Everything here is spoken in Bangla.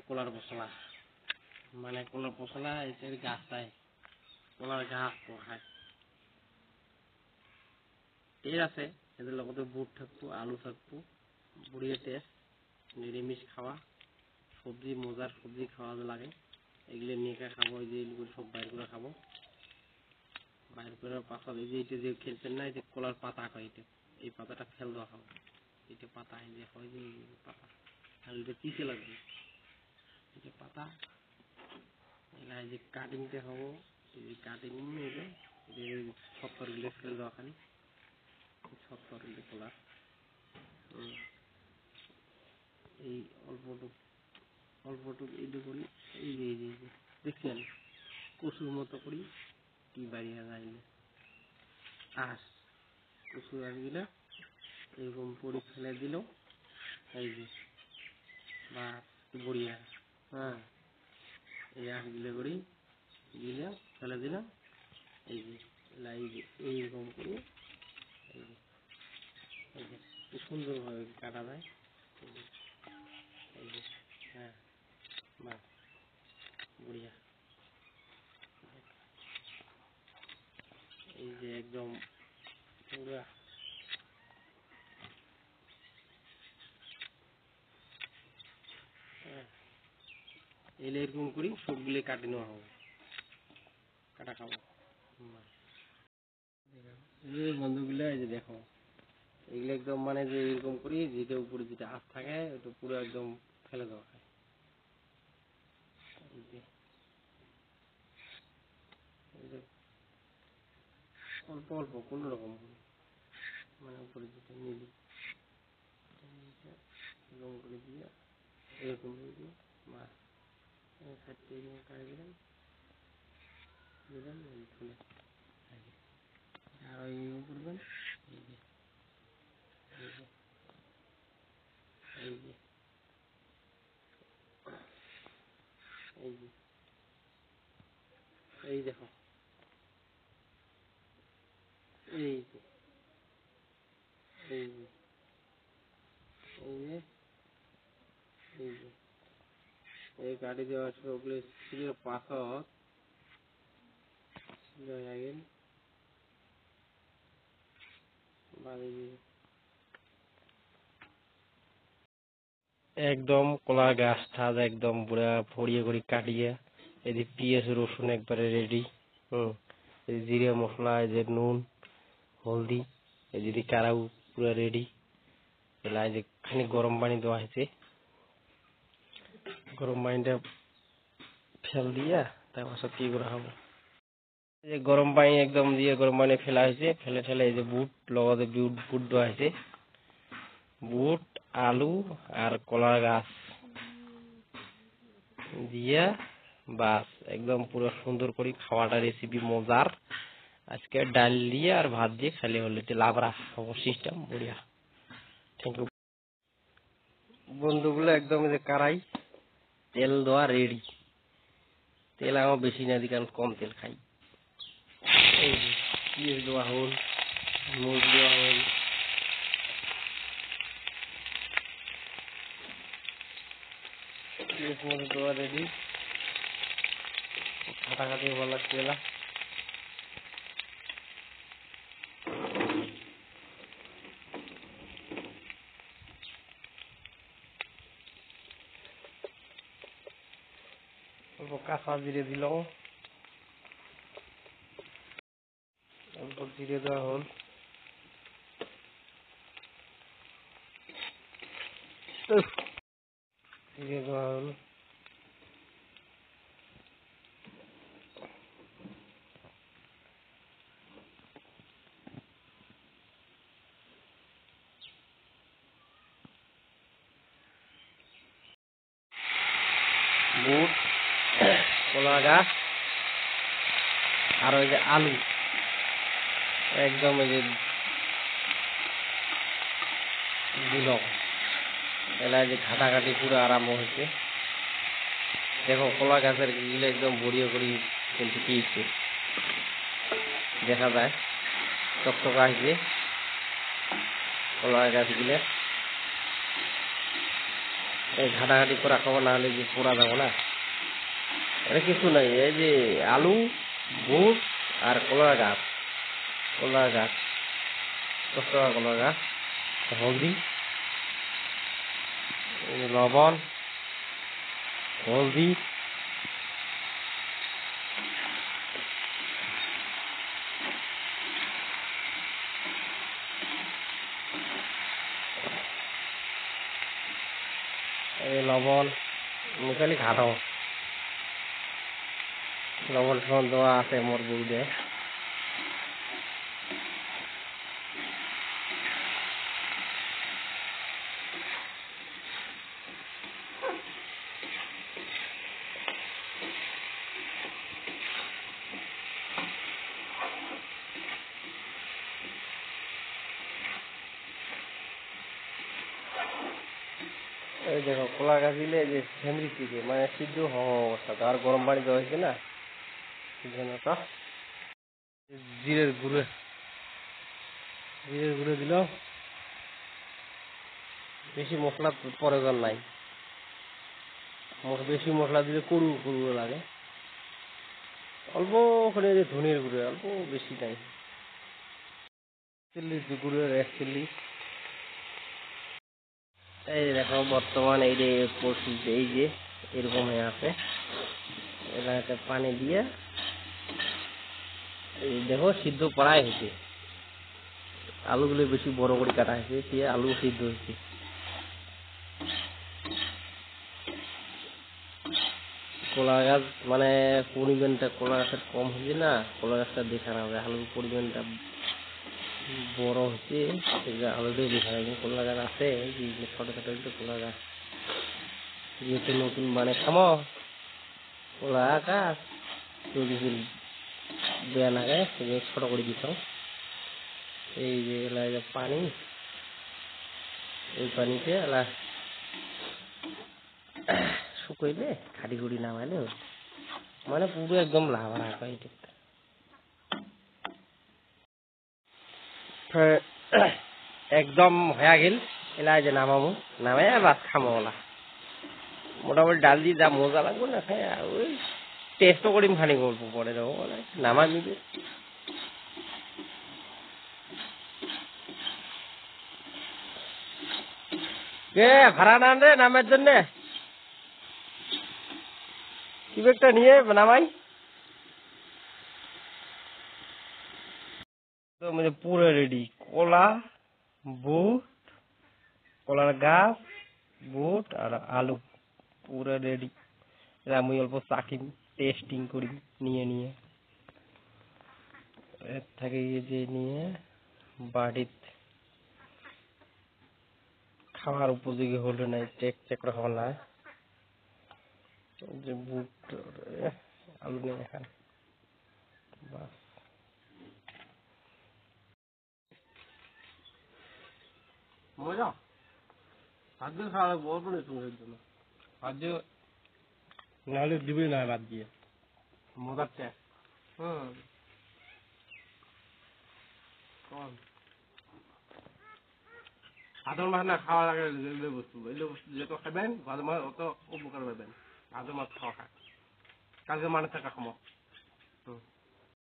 কলার পচলা, মানে কলার পচলা এর গাছটাই কলার গাছ পড়ায় টের আছে। এদের লগতে বুট থাকবো, আলু থাকবো, বুড়িয়ে টেস্ট, নিরামিষ খাওয়া, সবজি মজার সবজি খাওয়া লাগে। এগুলো নিয়ে খাবো, এই যে এগুলো সব বাইর করে খাবো। বাইর করার পাশাপাশি এই যে এটা যে খেলছেন না, এই যে কলার পাতা হয়, এটা এই পাতাটা ফেল দেওয়া খাবো। এটা পাতা এই যে হয় যে পাতা, আর এটা পিছে লাগবে, এটা পাতা এলা এই যে কাটিংটা হবো। এই যে কাটিং নিয়ে ছত্তর গিলে ফেল দেওয়া খালি, ছত্তর গিলে কলার এই অল্পটুক এইটা করি। এই যে দেখছেন কচুর মতো করি কি বাড়িয়া যাইলে আস কচুর আসগুলা এরকম পরি ফেলে দিল। এই যে বা বড়িয়া, হ্যাঁ এই আসগুলো করি দিলাম, ফেলে দিলাম। এই যে এইরকম করি, এই যে এই যে কি সুন্দরভাবে কাটা যায়। এই যে এই যে হ্যাঁ বা বড়িয়া, এই যে একদম পুরা এলে এরকম করি সবগুলো কাটে নেওয়া হবে, কাটা খাবো। এই বন্ধুগুলো এই যে দেখো, এগুলো একদম মানে যে এরকম করি, যেটা উপরে যেটা আঁশ থাকে ওটা পুরো একদম ফেলে দেওয়া হয়। এই যে অল্প অল্প কোনো রকম মানে উপরে যেটা নিলি এরকম করে দিয়ে, এরকম করে দিয়ে মাছ সাইডটা এরকম কাটে দিলাম, দিলাম ধুলে আর এইরকম করবেন। এই যে এই যে এই যে এই যে এই দেখো, এই যে এই যে এই যে এই যে এই গাড়ি দেওয়া সবগুলো স্টিলের পাথর গেল বাড়ি দিয়ে একদম কলা গাছটা একদম পুরা ফড়িয়ে করে কাটিয়ে এদিকে পেঁয়াজ রসুন একবারে রেডি। এই জিরে মশলা, এই যে নুন হলদি, এই যদি কারাও পুরা রেডি। এই যে খানি গরম পানি দেওয়া হয়েছে, গরম পানিটা ফেল দিয়া তারপর সব কি করা হবে। এই যে গরম পানি একদম দিয়ে গরম পানি ফেলা হয়েছে, ফেলে ঠেলে এই যে বুট লগতে বুট দেওয়া হয়েছে, বুট আলু আর কলা গাছ দিয়া বাস একদম পুরো সুন্দর করে খাওয়াটা রেসিপি মজার। আজকে ডাল দিয়ে আর ভাত দিয়ে খালি হলে লাভরা সিস্টেম বড়িয়া। থ্যাংক ইউ বন্ধুগুলো। একদম যে কারাই তেল দেওয়া রেডি, তেল আমার বেশি না দিই কারণ কম তেল খাই। এই যে পেঁয়াজ দেওয়া হল, মরিচ দেওয়া হল, পেঁয়াজ মরিচ দেওয়া রেডি। কাটাকাটি ভালো লাগছে না, অল্প কাঁচা জিরে দিলাম, অল্প জিরে দেওয়া হল, জিরে দেওয়া হল, বুট কলা গাছ আর ওই যে আলু একদম এই যে দিলাম। এলা যে ঘাটাঘাটি পুরো আরম্ভ হয়েছে। দেখো কলা গাছের গিলে একদম বড়িয়ে করি কিন্তু পিয়েছে, দেখা যায় চকচকা আসছে কলা গাছ গিলে। এই ঘাটাঘাটি করা খাবো, না হলে যে পোড়া যাবো না। এটা কিছু নাই, এই যে আলু, বুট আর কলার গাছ, কলার গাছ, 10 টাকা কলার গাছ, হলদি, লবণ, হলদি, এই লবণ মিশালি ঘাটাও, লবণ টবণ দেওয়া আছে মোর বউ দিয়ে। এই দেখো কলা গাছ দিলে যে ফ্যামিলি থেকে মানে সিদ্ধ হওয়া অবস্থা, আর গরম পানি দেওয়া হয়েছে না, তো জিরের গুঁড়ো, জিরের গুঁড়ো দিল, বেশি মশলা প্রয়োজন নাই, বেশি মশলা দিলে করু করু লাগে, অল্প করে যে ধনের গুঁড়ো, অল্প বেশি নাই, চিল্লি গুঁড়ো, রেড চিল্লি। এই দেখো বর্তমান এই যে পরিস্থিতি এই যে এরকম হয়ে আছে, এলাকাতে পানি দিয়ে এই দেখো সিদ্ধ করাই হয়েছে, আলুগুলো বেশি বড় করে কাটা হয়েছে, দিয়ে আলু সিদ্ধ হয়েছে। কলা গাছ মানে পরিমাণটা কলা গাছের কম হয়েছে না, কলা গাছটা দেখানো হবে, আলুর পরিমাণটা বড় হচ্ছে, আলুটাই দেখা যাবে। কলা গাছ আছে ছোট ছোট কলা গাছ, যেহেতু নতুন মানে খামো কলা গাছ যদি বেয়া লাগে ছোট করে দিত। এই যে এলাকা পানি, এই পানিতে এলা শুকাইলে খাটি খুঁটি নামাইলে মানে পুরো একদম লাভা রাখা, একদম হয়ে গেল। এলা যে নামাবো, নামে ভাত খামো, ওলা মোটামুটি ডাল দিয়ে যা মজা লাগবো না খাই, ওই টেস্টও করিম খানি গল্প পরে দেবো বলে নামা নিবে। ভাড়া নেন রে নামের জন্য, কি একটা নিয়ে নামাই তো মানে পুরো রেডি, কলা, বুট, কলার গাছ, বুট আর আলু পুরো রেডি। আমি অল্প চাকিম, টেস্টিং করি নিয়ে নিয়ে, এর থেকে যে নিয়ে বাড়িত খাওয়ার উপযোগী হলো না, চেক চেক খাওয়া না, যে বুট আলু নিয়ে খান বাস। মজা ভাত দিয়ে খাওয়া লাগবো, অল্প নেই তোমার জন্য ভাত দিয়ে, নাহলে দিবি না ভাত দিয়ে মজার চেক। ভাদর মাছ না খাওয়ার আগে এগুলো বস্তু যত খাবেন ভাদর মাছ অত উপকার পাবেন, ভাদর মাছ খাওয়া খায় কালকে মানে থাকা খামো।